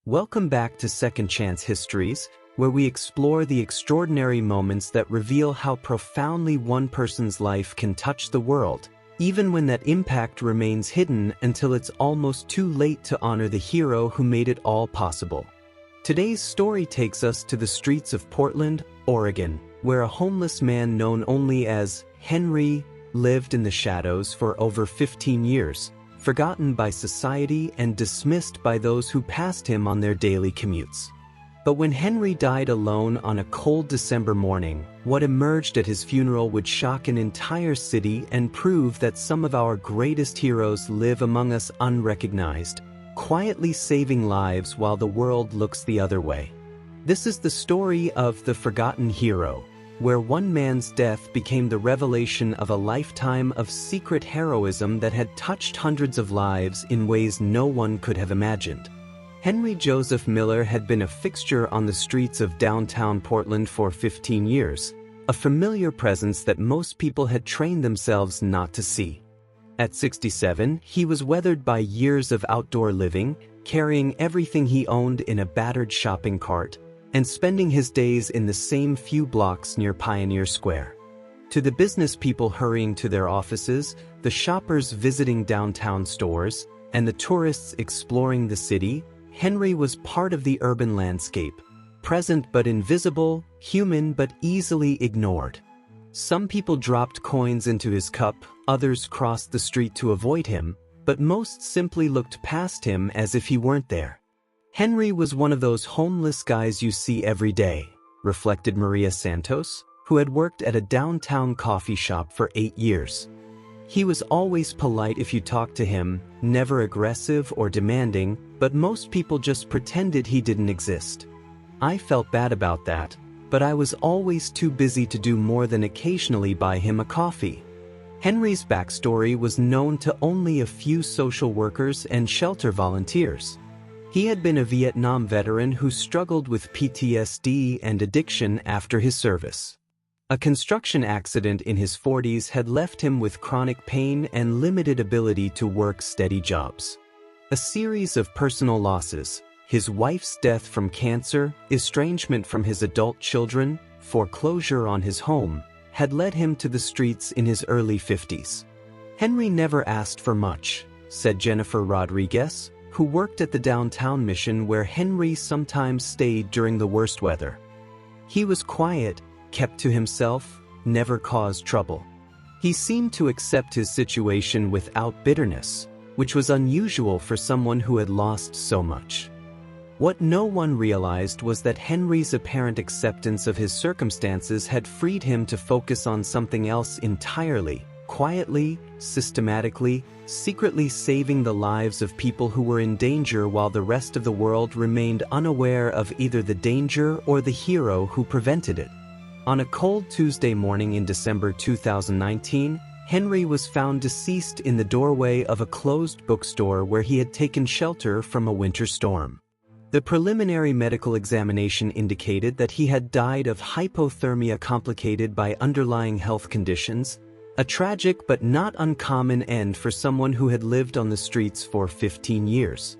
Welcome back to Second Chance Histories, where we explore the extraordinary moments that reveal how profoundly one person's life can touch the world, even when that impact remains hidden until it's almost too late to honor the hero who made it all possible. Today's story takes us to the streets of Portland, Oregon, where a homeless man known only as Henry lived in the shadows for over 15 years, forgotten by society and dismissed by those who passed him on their daily commutes. But when Henry died alone on a cold December morning, what emerged at his funeral would shock an entire city and prove that some of our greatest heroes live among us unrecognized, quietly saving lives while the world looks the other way. This is the story of the forgotten hero, where one man's death became the revelation of a lifetime of secret heroism that had touched hundreds of lives in ways no one could have imagined. Henry Joseph Miller had been a fixture on the streets of downtown Portland for 15 years, a familiar presence that most people had trained themselves not to see. At 67, he was weathered by years of outdoor living, carrying everything he owned in a battered shopping cart, and spending his days in the same few blocks near Pioneer Square. To the business people hurrying to their offices, the shoppers visiting downtown stores, and the tourists exploring the city, Henry was part of the urban landscape, present but invisible, human but easily ignored. Some people dropped coins into his cup, others crossed the street to avoid him, but most simply looked past him as if he weren't there. Henry was one of those homeless guys you see every day, reflected Maria Santos, who had worked at a downtown coffee shop for 8 years. He was always polite if you talked to him, never aggressive or demanding, but most people just pretended he didn't exist. I felt bad about that, but I was always too busy to do more than occasionally buy him a coffee. Henry's backstory was known to only a few social workers and shelter volunteers. He had been a Vietnam veteran who struggled with PTSD and addiction after his service. A construction accident in his 40s had left him with chronic pain and limited ability to work steady jobs. A series of personal losses, his wife's death from cancer, estrangement from his adult children, foreclosure on his home, had led him to the streets in his early 50s. Henry never asked for much, said Jennifer Rodriguez, who worked at the downtown mission where Henry sometimes stayed during the worst weather. He was quiet, kept to himself, never caused trouble. He seemed to accept his situation without bitterness, which was unusual for someone who had lost so much. What no one realized was that Henry's apparent acceptance of his circumstances had freed him to focus on something else entirely, quietly, systematically, secretly saving the lives of people who were in danger while the rest of the world remained unaware of either the danger or the hero who prevented it. On a cold Tuesday morning in December 2019, Henry was found deceased in the doorway of a closed bookstore where he had taken shelter from a winter storm. The preliminary medical examination indicated that he had died of hypothermia complicated by underlying health conditions, a tragic but not uncommon end for someone who had lived on the streets for 15 years.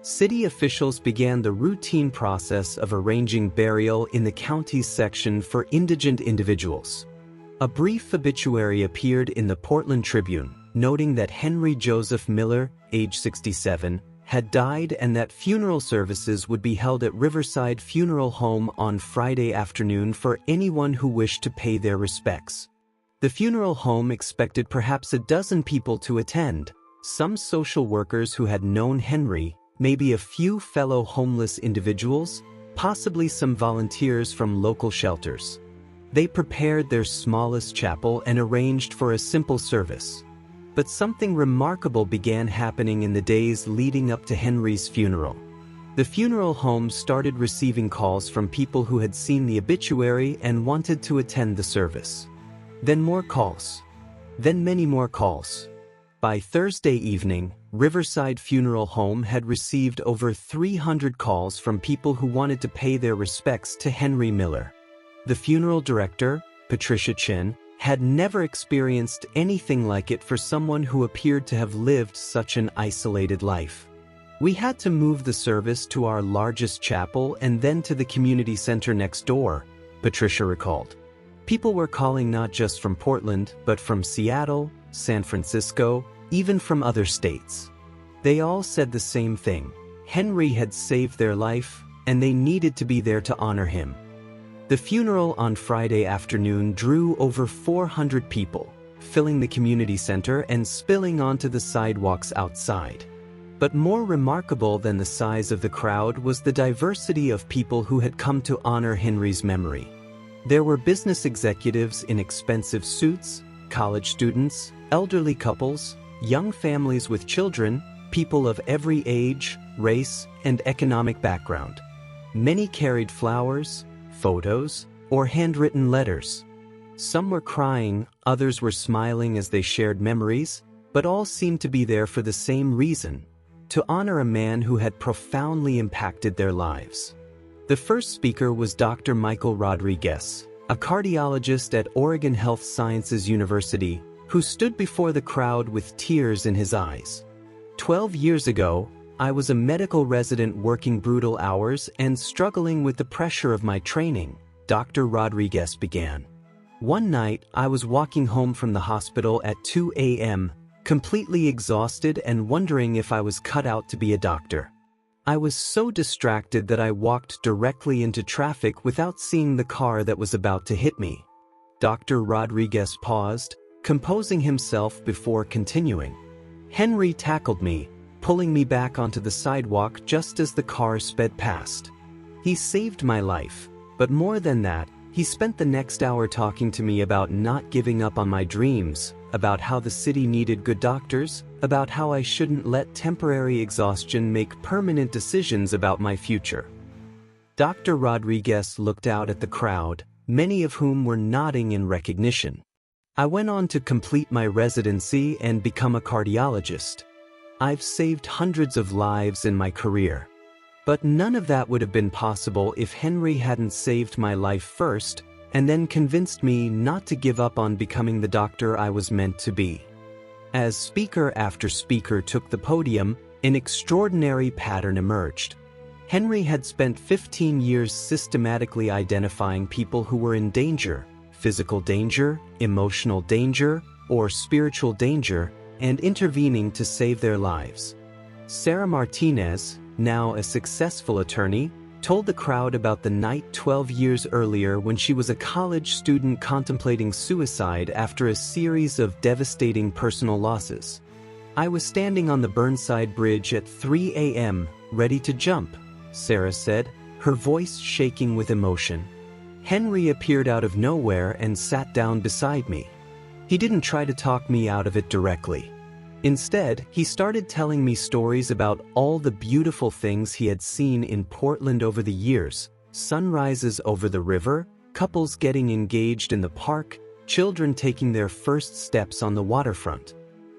City officials began the routine process of arranging burial in the county's section for indigent individuals. A brief obituary appeared in the Portland Tribune, noting that Henry Joseph Miller, age 67, had died and that funeral services would be held at Riverside Funeral Home on Friday afternoon for anyone who wished to pay their respects. The funeral home expected perhaps a dozen people to attend, some social workers who had known Henry, maybe a few fellow homeless individuals, possibly some volunteers from local shelters. They prepared their smallest chapel and arranged for a simple service. But something remarkable began happening in the days leading up to Henry's funeral. The funeral home started receiving calls from people who had seen the obituary and wanted to attend the service. Then more calls. Then many more calls. By Thursday evening, Riverside Funeral Home had received over 300 calls from people who wanted to pay their respects to Henry Miller. The funeral director, Patricia Chin, had never experienced anything like it for someone who appeared to have lived such an isolated life. We had to move the service to our largest chapel and then to the community center next door, Patricia recalled. People were calling not just from Portland, but from Seattle, San Francisco, even from other states. They all said the same thing. Henry had saved their life, and they needed to be there to honor him. The funeral on Friday afternoon drew over 400 people, filling the community center and spilling onto the sidewalks outside. But more remarkable than the size of the crowd was the diversity of people who had come to honor Henry's memory. There were business executives in expensive suits, college students, elderly couples, young families with children, people of every age, race, and economic background. Many carried flowers, photos, or handwritten letters. Some were crying, others were smiling as they shared memories, but all seemed to be there for the same reason: to honor a man who had profoundly impacted their lives. The first speaker was Dr. Michael Rodriguez, a cardiologist at Oregon Health Sciences University, who stood before the crowd with tears in his eyes. 12 years ago, I was a medical resident working brutal hours and struggling with the pressure of my training, Dr. Rodriguez began. One night, I was walking home from the hospital at 2 a.m., completely exhausted and wondering if I was cut out to be a doctor. I was so distracted that I walked directly into traffic without seeing the car that was about to hit me. Dr. Rodriguez paused, composing himself before continuing. Henry tackled me, pulling me back onto the sidewalk just as the car sped past. He saved my life, but more than that, he spent the next hour talking to me about not giving up on my dreams, about how the city needed good doctors, about how I shouldn't let temporary exhaustion make permanent decisions about my future. Dr. Rodriguez looked out at the crowd, many of whom were nodding in recognition. I went on to complete my residency and become a cardiologist. I've saved hundreds of lives in my career. But none of that would have been possible if Henry hadn't saved my life first and then convinced me not to give up on becoming the doctor I was meant to be. As speaker after speaker took the podium, an extraordinary pattern emerged. Henry had spent 15 years systematically identifying people who were in danger, physical danger, emotional danger, or spiritual danger, and intervening to save their lives. Sarah Martinez, now a successful attorney, told the crowd about the night 12 years earlier when she was a college student contemplating suicide after a series of devastating personal losses. I was standing on the Burnside Bridge at 3 a.m., ready to jump, Sarah said, her voice shaking with emotion. Henry appeared out of nowhere and sat down beside me. He didn't try to talk me out of it directly. Instead, he started telling me stories about all the beautiful things he had seen in Portland over the years: sunrises over the river, couples getting engaged in the park, children taking their first steps on the waterfront.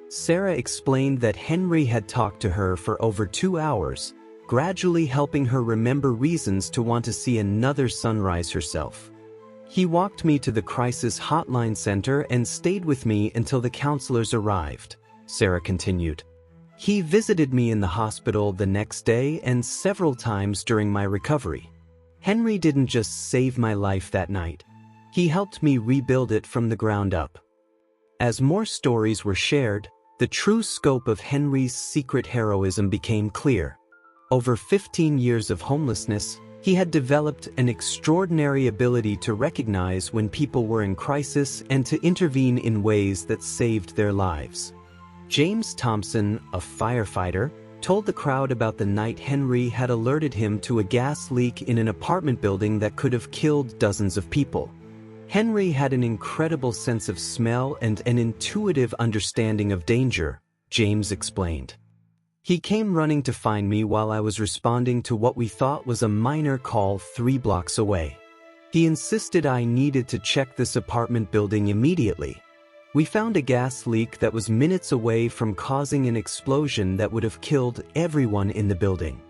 Sarah explained that Henry had talked to her for over 2 hours, gradually helping her remember reasons to want to see another sunrise herself. He walked me to the crisis hotline center and stayed with me until the counselors arrived, Sarah continued. He visited me in the hospital the next day and several times during my recovery. Henry didn't just save my life that night. He helped me rebuild it from the ground up. As more stories were shared, the true scope of Henry's secret heroism became clear. Over 15 years of homelessness, he had developed an extraordinary ability to recognize when people were in crisis and to intervene in ways that saved their lives. James Thompson, a firefighter, told the crowd about the night Henry had alerted him to a gas leak in an apartment building that could have killed dozens of people. Henry had an incredible sense of smell and an intuitive understanding of danger, James explained. He came running to find me while I was responding to what we thought was a minor call 3 blocks away. He insisted I needed to check this apartment building immediately. We found a gas leak that was minutes away from causing an explosion that would have killed everyone in the building.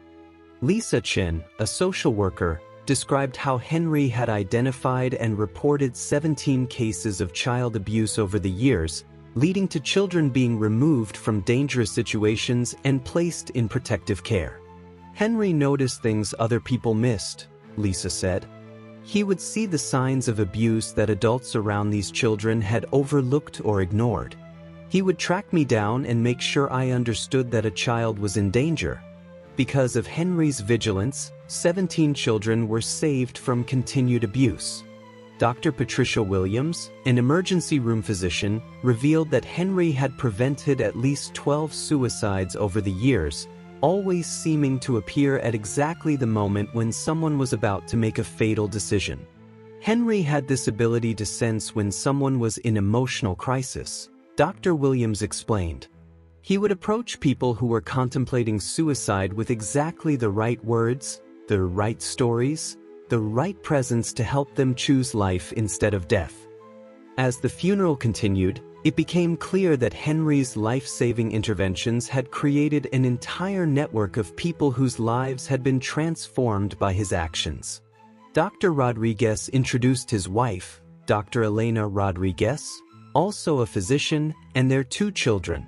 Lisa Chen, a social worker, described how Henry had identified and reported 17 cases of child abuse over the years, leading to children being removed from dangerous situations and placed in protective care. Henry noticed things other people missed, Lisa said. He would see the signs of abuse that adults around these children had overlooked or ignored. He would track me down and make sure I understood that a child was in danger. Because of Henry's vigilance, 17 children were saved from continued abuse. Dr. Patricia Williams, an emergency room physician, revealed that Henry had prevented at least 12 suicides over the years, always seeming to appear at exactly the moment when someone was about to make a fatal decision. Henry had this ability to sense when someone was in emotional crisis, Dr. Williams explained. He would approach people who were contemplating suicide with exactly the right words, the right stories, the right presence to help them choose life instead of death. As the funeral continued, it became clear that Henry's life-saving interventions had created an entire network of people whose lives had been transformed by his actions. Dr. Rodriguez introduced his wife, Dr. Elena Rodriguez, also a physician, and their 2 children.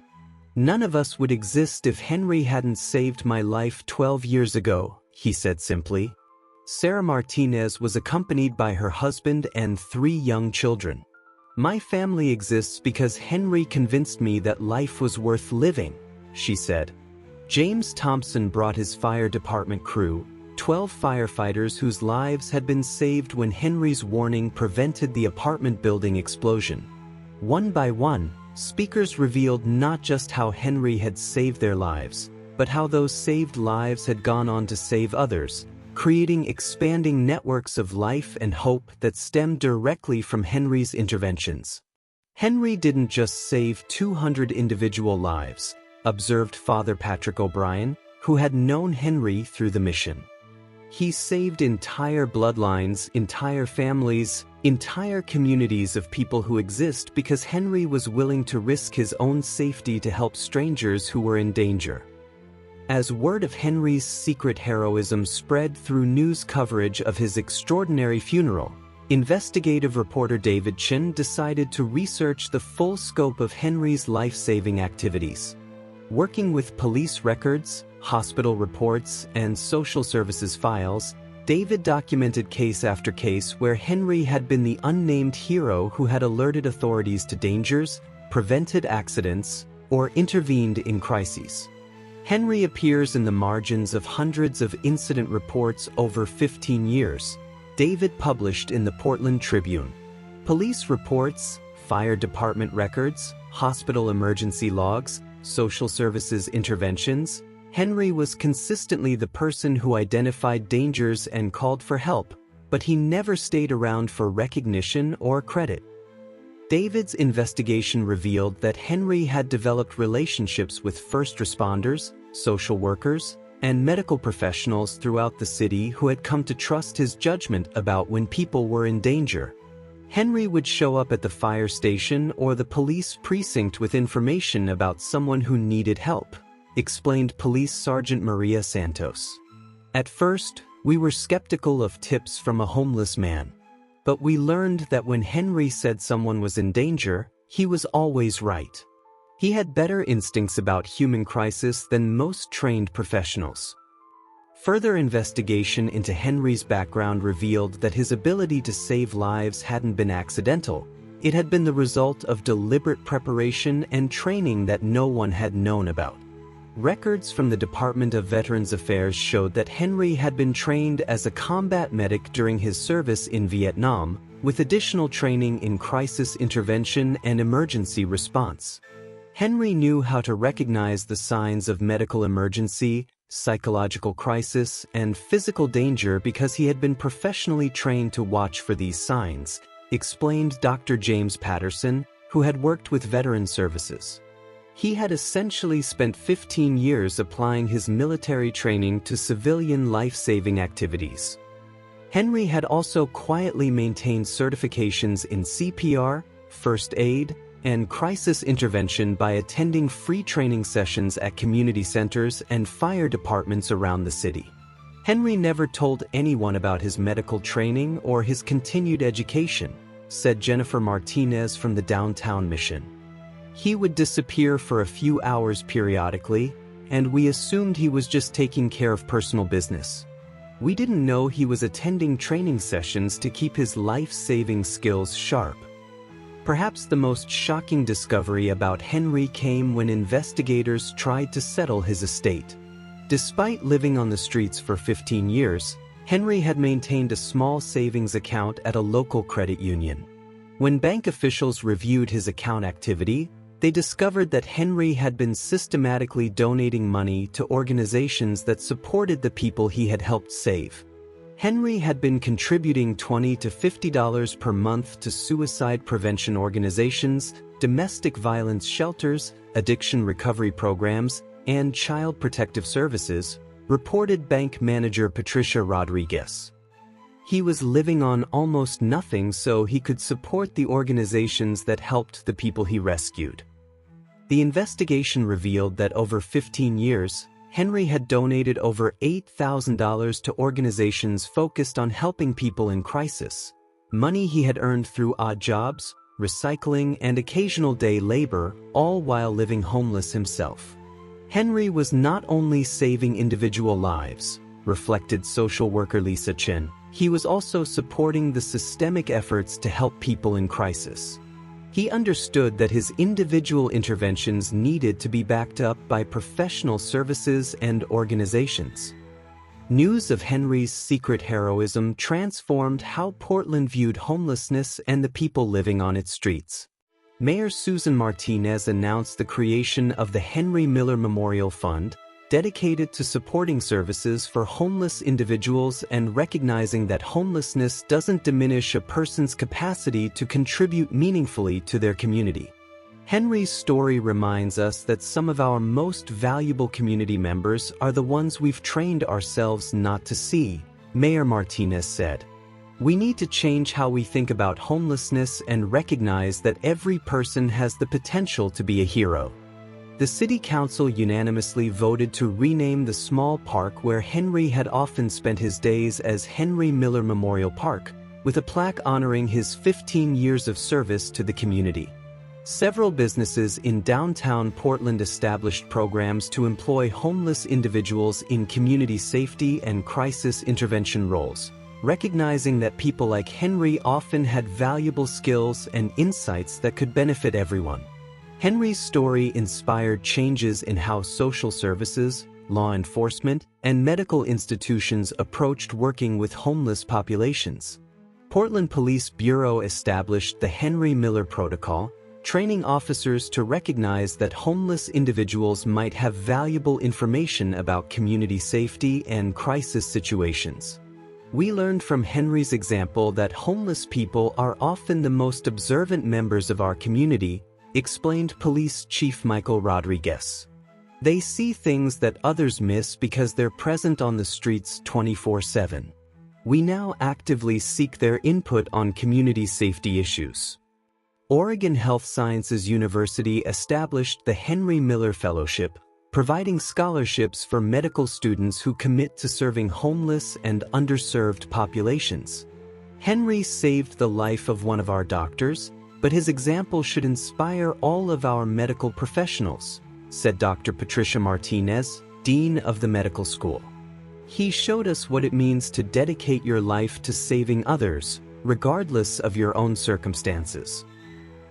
"None of us would exist if Henry hadn't saved my life 12 years ago," he said simply. Sarah Martinez was accompanied by her husband and 3 young children. "My family exists because Henry convinced me that life was worth living," she said. James Thompson brought his fire department crew, 12 firefighters whose lives had been saved when Henry's warning prevented the apartment building explosion. One by one, speakers revealed not just how Henry had saved their lives, but how those saved lives had gone on to save others, creating expanding networks of life and hope that stemmed directly from Henry's interventions. "Henry didn't just save 200 individual lives," observed Father Patrick O'Brien, who had known Henry through the mission. "He saved entire bloodlines, entire families, entire communities of people who exist because Henry was willing to risk his own safety to help strangers who were in danger." As word of Henry's secret heroism spread through news coverage of his extraordinary funeral, investigative reporter David Chin decided to research the full scope of Henry's life-saving activities. Working with police records, hospital reports, and social services files, David documented case after case where Henry had been the unnamed hero who had alerted authorities to dangers, prevented accidents, or intervened in crises. Henry appears in the margins of hundreds of incident reports over 15 years, David published in the Portland Tribune. Police reports, fire department records, hospital emergency logs, social services interventions. Henry was consistently the person who identified dangers and called for help, but he never stayed around for recognition or credit. David's investigation revealed that Henry had developed relationships with first responders, social workers, and medical professionals throughout the city who had come to trust his judgment about when people were in danger. Henry would show up at the fire station or the police precinct with information about someone who needed help, explained Police Sergeant Maria Santos. "At first, we were skeptical of tips from a homeless man. But we learned that when Henry said someone was in danger, he was always right. He had better instincts about human crisis than most trained professionals." Further investigation into Henry's background revealed that his ability to save lives hadn't been accidental. It had been the result of deliberate preparation and training that no one had known about. Records from the Department of Veterans Affairs showed that Henry had been trained as a combat medic during his service in Vietnam, with additional training in crisis intervention and emergency response. Henry knew how to recognize the signs of medical emergency, psychological crisis, and physical danger because he had been professionally trained to watch for these signs, explained Dr. James Patterson, who had worked with veteran services. He had essentially spent 15 years applying his military training to civilian life-saving activities. Henry had also quietly maintained certifications in CPR, first aid, and crisis intervention by attending free training sessions at community centers and fire departments around the city. Henry never told anyone about his medical training or his continued education, said Jennifer Martinez from the Downtown Mission. He would disappear for a few hours periodically, and we assumed he was just taking care of personal business. We didn't know he was attending training sessions to keep his life-saving skills sharp. Perhaps the most shocking discovery about Henry came when investigators tried to settle his estate. Despite living on the streets for 15 years, Henry had maintained a small savings account at a local credit union. When bank officials reviewed his account activity, they discovered that Henry had been systematically donating money to organizations that supported the people he had helped save. Henry had been contributing $20 to $50 per month to suicide prevention organizations, domestic violence shelters, addiction recovery programs, and child protective services, reported bank manager Patricia Rodriguez. He was living on almost nothing so he could support the organizations that helped the people he rescued. The investigation revealed that over 15 years, Henry had donated over $8,000 to organizations focused on helping people in crisis, money he had earned through odd jobs, recycling, and occasional day labor, all while living homeless himself. Henry was not only saving individual lives, reflected social worker Lisa Chen, he was also supporting the systemic efforts to help people in crisis. He understood that his individual interventions needed to be backed up by professional services and organizations. News of Henry's secret heroism transformed how Portland viewed homelessness and the people living on its streets. Mayor Susan Martinez announced the creation of the Henry Miller Memorial Fund, dedicated to supporting services for homeless individuals and recognizing that homelessness doesn't diminish a person's capacity to contribute meaningfully to their community. Henry's story reminds us that some of our most valuable community members are the ones we've trained ourselves not to see, Mayor Martinez said. We need to change how we think about homelessness and recognize that every person has the potential to be a hero. The City Council unanimously voted to rename the small park where Henry had often spent his days as Henry Miller Memorial Park, with a plaque honoring his 15 years of service to the community. Several businesses in downtown Portland established programs to employ homeless individuals in community safety and crisis intervention roles, recognizing that people like Henry often had valuable skills and insights that could benefit everyone. Henry's story inspired changes in how social services, law enforcement, and medical institutions approached working with homeless populations. Portland Police Bureau established the Henry Miller Protocol, training officers to recognize that homeless individuals might have valuable information about community safety and crisis situations. We learned from Henry's example that homeless people are often the most observant members of our community, explained Police Chief Michael Rodriguez. They see things that others miss because they're present on the streets 24/7. We now actively seek their input on community safety issues. Oregon Health Sciences University established the Henry Miller Fellowship, providing scholarships for medical students who commit to serving homeless and underserved populations. Henry saved the life of one of our doctors, but his example should inspire all of our medical professionals, said Dr. Patricia Martinez, Dean of the Medical School. He showed us what it means to dedicate your life to saving others, regardless of your own circumstances.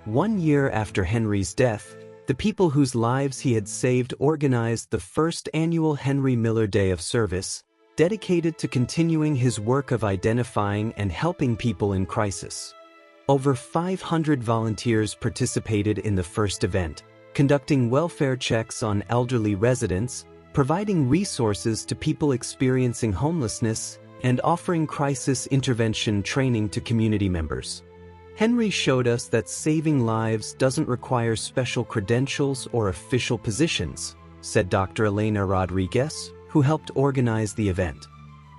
1 year after Henry's death, the people whose lives he had saved organized the first annual Henry Miller Day of Service, dedicated to continuing his work of identifying and helping people in crisis. Over 500 volunteers participated in the first event, conducting welfare checks on elderly residents, providing resources to people experiencing homelessness, and offering crisis intervention training to community members. Henry showed us that saving lives doesn't require special credentials or official positions, said Dr. Elena Rodriguez, who helped organize the event.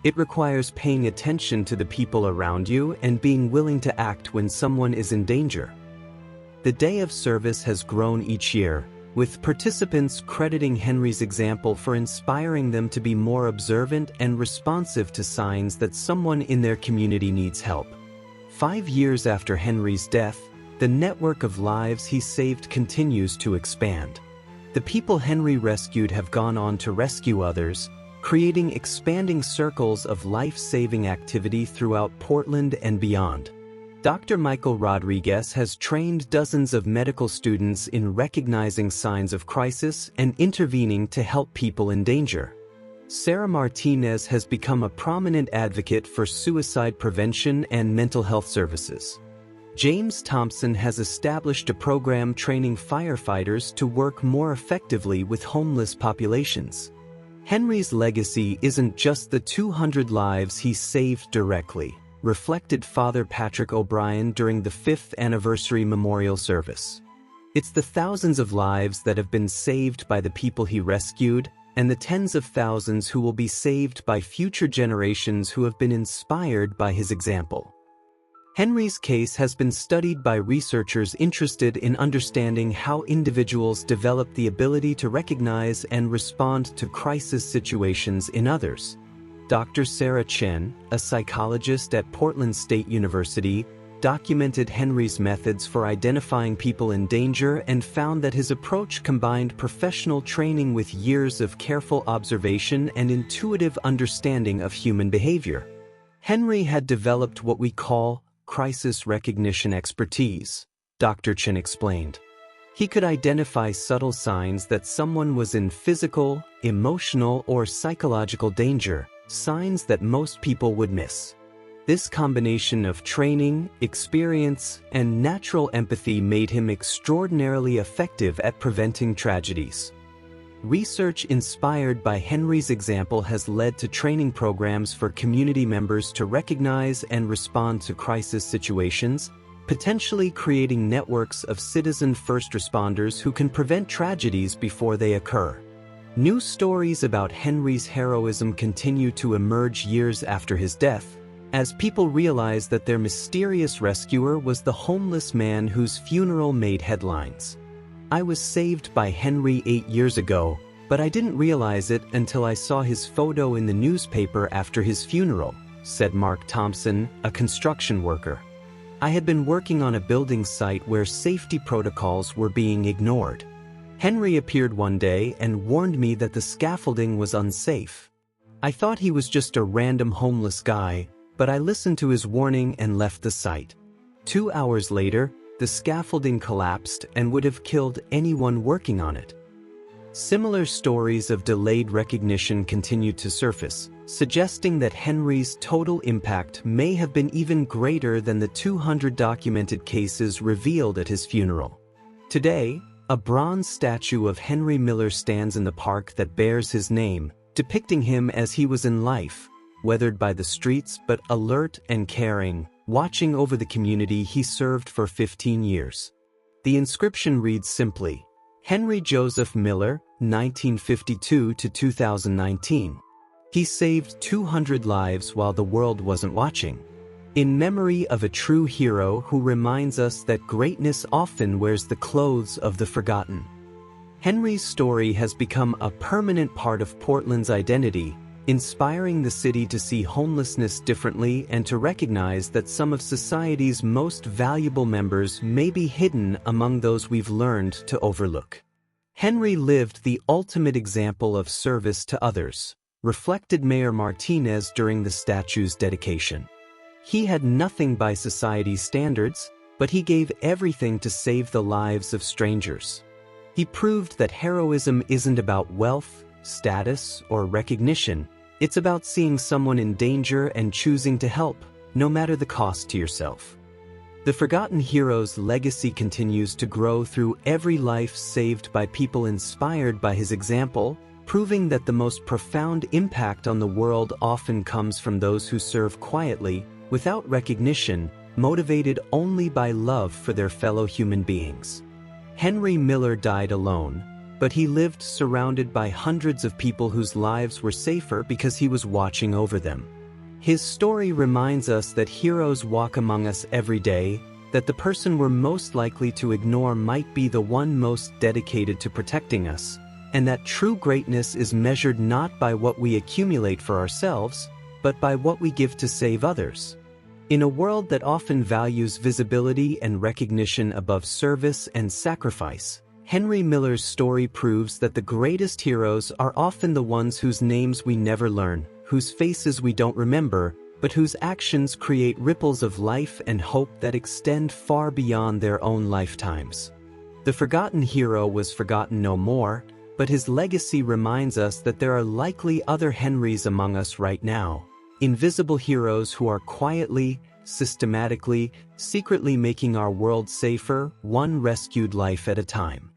It requires paying attention to the people around you and being willing to act when someone is in danger. The Day of Service has grown each year, with participants crediting Henry's example for inspiring them to be more observant and responsive to signs that someone in their community needs help. 5 years after Henry's death, the network of lives he saved continues to expand. The people Henry rescued have gone on to rescue others, creating expanding circles of life-saving activity throughout Portland and beyond. Dr. Michael Rodriguez has trained dozens of medical students in recognizing signs of crisis and intervening to help people in danger. Sarah Martinez has become a prominent advocate for suicide prevention and mental health services. James Thompson has established a program training firefighters to work more effectively with homeless populations. Henry's legacy isn't just the 200 lives he saved directly, reflected Father Patrick O'Brien during the 5th anniversary memorial service. It's the thousands of lives that have been saved by the people he rescued, and the tens of thousands who will be saved by future generations who have been inspired by his example. Henry's case has been studied by researchers interested in understanding how individuals develop the ability to recognize and respond to crisis situations in others. Dr. Sarah Chen, a psychologist at Portland State University, documented Henry's methods for identifying people in danger and found that his approach combined professional training with years of careful observation and intuitive understanding of human behavior. Henry had developed what we call crisis recognition expertise, Dr. Chen explained. He could identify subtle signs that someone was in physical, emotional, or psychological danger, signs that most people would miss. This combination of training, experience, and natural empathy made him extraordinarily effective at preventing tragedies. Research inspired by Henry's example has led to training programs for community members to recognize and respond to crisis situations, potentially creating networks of citizen first responders who can prevent tragedies before they occur. New stories about Henry's heroism continue to emerge years after his death, as people realize that their mysterious rescuer was the homeless man whose funeral made headlines. I was saved by Henry 8 years ago, but I didn't realize it until I saw his photo in the newspaper after his funeral, said Mark Thompson, a construction worker. I had been working on a building site where safety protocols were being ignored. Henry appeared one day and warned me that the scaffolding was unsafe. I thought he was just a random homeless guy, but I listened to his warning and left the site. 2 hours later, the scaffolding collapsed and would have killed anyone working on it. Similar stories of delayed recognition continued to surface, suggesting that Henry's total impact may have been even greater than the 200 documented cases revealed at his funeral. Today, a bronze statue of Henry Miller stands in the park that bears his name, depicting him as he was in life, weathered by the streets but alert and caring, watching over the community he served for 15 years. The inscription reads simply, Henry Joseph Miller, 1952 to 2019. He saved 200 lives while the world wasn't watching. In memory of a true hero who reminds us that greatness often wears the clothes of the forgotten. Henry's story has become a permanent part of Portland's identity, inspiring the city to see homelessness differently and to recognize that some of society's most valuable members may be hidden among those we've learned to overlook. Henry lived the ultimate example of service to others, reflected Mayor Martinez during the statue's dedication. He had nothing by society's standards, but he gave everything to save the lives of strangers. He proved that heroism isn't about wealth, status, or recognition. It's about seeing someone in danger and choosing to help, no matter the cost to yourself. The forgotten hero's legacy continues to grow through every life saved by people inspired by his example, proving that the most profound impact on the world often comes from those who serve quietly, without recognition, motivated only by love for their fellow human beings. Henry Miller died alone, but he lived surrounded by hundreds of people whose lives were safer because he was watching over them. His story reminds us that heroes walk among us every day, that the person we're most likely to ignore might be the one most dedicated to protecting us, and that true greatness is measured not by what we accumulate for ourselves, but by what we give to save others. In a world that often values visibility and recognition above service and sacrifice, Henry Miller's story proves that the greatest heroes are often the ones whose names we never learn, whose faces we don't remember, but whose actions create ripples of life and hope that extend far beyond their own lifetimes. The forgotten hero was forgotten no more, but his legacy reminds us that there are likely other Henrys among us right now, invisible heroes who are quietly, systematically, secretly making our world safer, one rescued life at a time.